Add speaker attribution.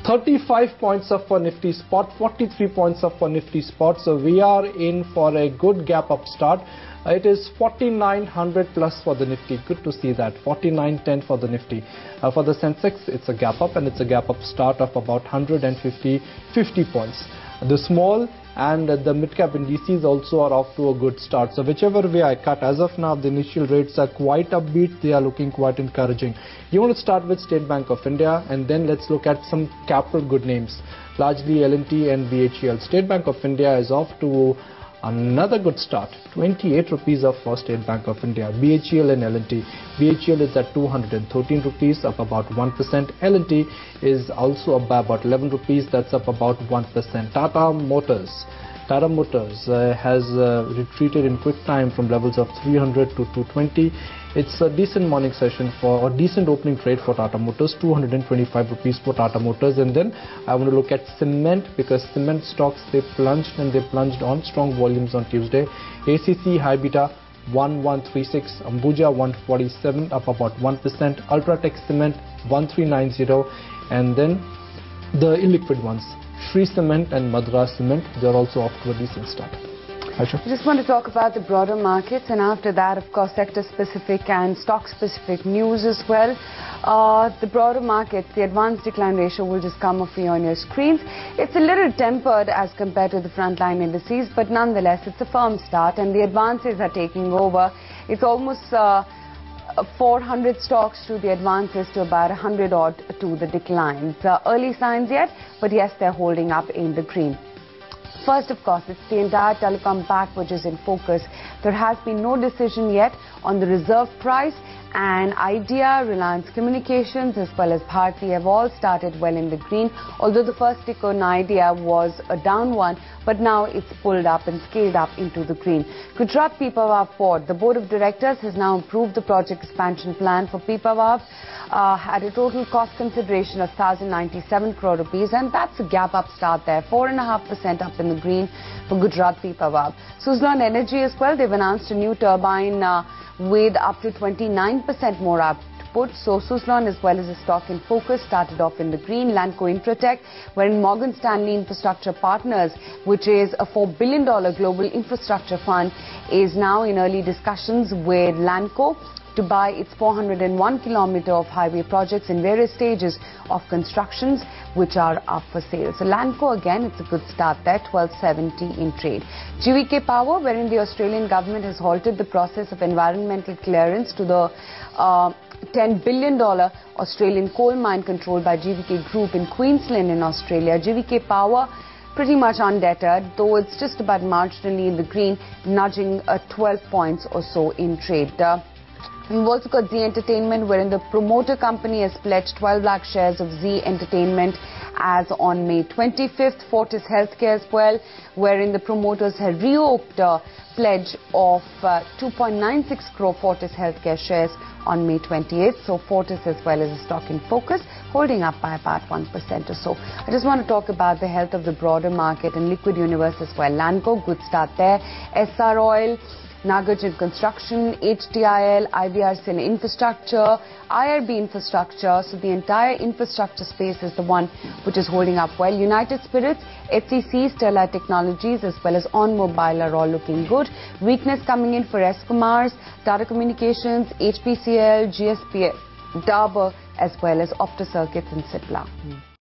Speaker 1: 35 points up for Nifty spot, 43 points up for Nifty spot. So we are in for a good gap up start. It is 4900 plus for the Nifty. Good to see that. 4910 for the Nifty. For the Sensex, it's a gap up, and it's a gap up start of about 150 points. The small and the mid-cap indices also are off to a good start. So whichever way I cut, as of now, the initial rates are quite upbeat. They are looking quite encouraging. You want to start with State Bank of India, and then let's look at some capital good names, largely L&T and BHEL. State Bank of India is off to another good start. 28 rupees up for State Bank of India. BHEL and L&T. BHEL is at 213 rupees, up about 1%. L&T is also up by about 11 rupees. That's up about 1%. Tata Motors has retreated in quick time from levels of 300 to 220. It's a decent morning session for a decent opening trade for Tata Motors, 225 rupees for Tata Motors. And then I want to look at cement, because cement stocks, they plunged on strong volumes on Tuesday. ACC high beta 1136, Ambuja 147, up about 1%, Ultratech Cement 1390, and then the illiquid ones, Shree Cement and Madras Cement, they're also off to a decent start.
Speaker 2: I just want to talk about the broader markets, and after that, of course, sector-specific and stock-specific news as well. The broader markets, the advanced decline ratio will just come off on your screens. It's a little tempered as compared to the frontline indices, but nonetheless, it's a firm start, and the advances are taking over. It's almost 400 stocks to the advances to about 100 odd to the declines. Early signs yet, but yes, they're holding up in the green. First, of course, it's the entire telecom pack which is in focus. There has been no decision yet on the reserve price, and Idea, Reliance Communications as well as Bharti have all started well in the green, although the first tick on Idea was a down one, but now it's pulled up and scaled up into the green. Gujarat Pipavav Port, the board of directors has now approved the project expansion plan for Pipavav at a total cost consideration of 1,097 crore rupees, and that's a gap up start there, 4.5% up in the green for Gujarat Pipavav. Suzlon Energy as well, they've announced a new turbine with up to 29% more output. So Suzlon as well as a stock in focus started off in the green. Lanco Infratech, wherein Morgan Stanley Infrastructure Partners, which is a $4 billion global infrastructure fund, is now in early discussions with Lanco to buy its 401 kilometer of highway projects in various stages of constructions which are up for sale. So Lanco, again, it's a good start there, 1270 in trade. GVK Power, wherein the Australian government has halted the process of environmental clearance to the $10 billion Australian coal mine controlled by GVK Group in Queensland in Australia. GVK Power pretty much undeterred, though it's just about marginally in the green, nudging 12 points or so in trade. We've also got Z Entertainment, wherein the promoter company has pledged 12 lakh shares of Z Entertainment as on May 25th. Fortis Healthcare as well, wherein the promoters have reoped a pledge of 2.96 crore Fortis Healthcare shares on May 28th. So Fortis as well as a stock in focus, holding up by about 1% or so. I just want to talk about the health of the broader market and liquid universe as well. Lanco, good start there. SR Oil, Nagarjun Construction, HTIL, IVRCL Infrastructure, IRB Infrastructure. So the entire infrastructure space is the one which is holding up well. United Spirits, HCC, Stellar Technologies as well as On Mobile are all looking good. Weakness coming in for Escomars, Tata Communications, HPCL, GSPL, Dabur as well as Opto Circuits and Cipla.